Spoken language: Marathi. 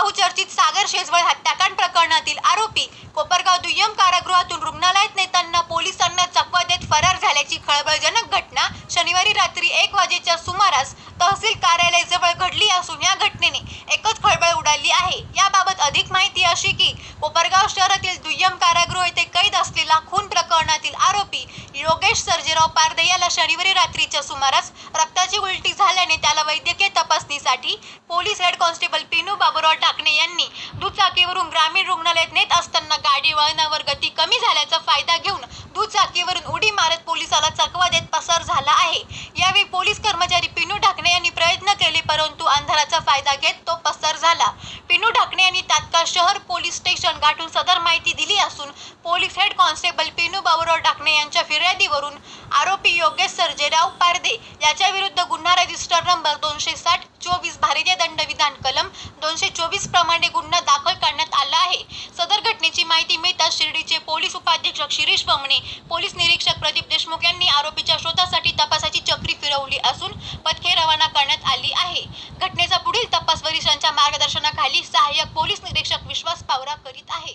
बहुचर्चित सागर शेजवळ हत्याकांड प्रकरणातील आरोपी कोपरगाव दुय्यम कारागृहातून रुग्णालयात नेताना पोलिसांना चकवा देत फरार झाल्याची खळबळजनक घटना शनिवारी रात्री 1 वाजेच्या सुमारास तहसील कार्यालयाजवळ घडली असून या घटनेने एकच खळबळ उडाली आहे। याबाबत अधिक माहिती अशी की कोपरगाव शहरातील दुय्यम कारागृह येथे कैद असलेला खून प्रकरणातील आरोपी योगेश सर्जेराव पारदे याला शनिवारी रात्रीच्या सुमारास रक्ताची उलटी झाल्याने त्याला वैद्यकीय तपासणीसाठी police head constable Pinu Baburao Dhakane यांनी दुचाकीवरून ग्रामीण रुग्णालयात नेत असताना गाडी वळणावर गती कमी झाल्याचा फायदा घेऊन दुचाकीवरून उडी मारत पोलिसाला चकवा देत पसार झाला आहे। यावेळी पोलीस कर्मचारी पिनू ढाकणे यांनी प्रयत्न केले परंतु अंधाराचा फायदा घेत तो पसार झाला। पिनू ढाकणे यांनी तात्काळ शहर पोलीस स्टेशन गाठून सदर माहिती दिली असून police head constable Pinu Baburao Dhakane यांच्या फिर्यादीवरून आरोपी योगेश सर्जेराव पारदे याच्या विरुद्ध गुन्हा रजिस्टर नंबर 260/24 भारतीय दंडविधान कलम 224 प्रमाणे गुन्हा दाखल करण्यात आला आहे। सदर घटनेची माहिती मिळताच शिर्डीचे पोलीस उपाधीक्षक शिरीष वमणे, पोलीस निरीक्षक प्रदीप देशमुख यांनी आरोपीच्या शोधासाठी तपासाची चक्री फिरवली असून पथके रवाना करण्यात आली आहे। घटनेचा पुढील तपास वरिष्ठांच्या मार्गदर्शनाखाली सहाय्यक पोलीस निरीक्षक विश्वास पावरा करीत आहे।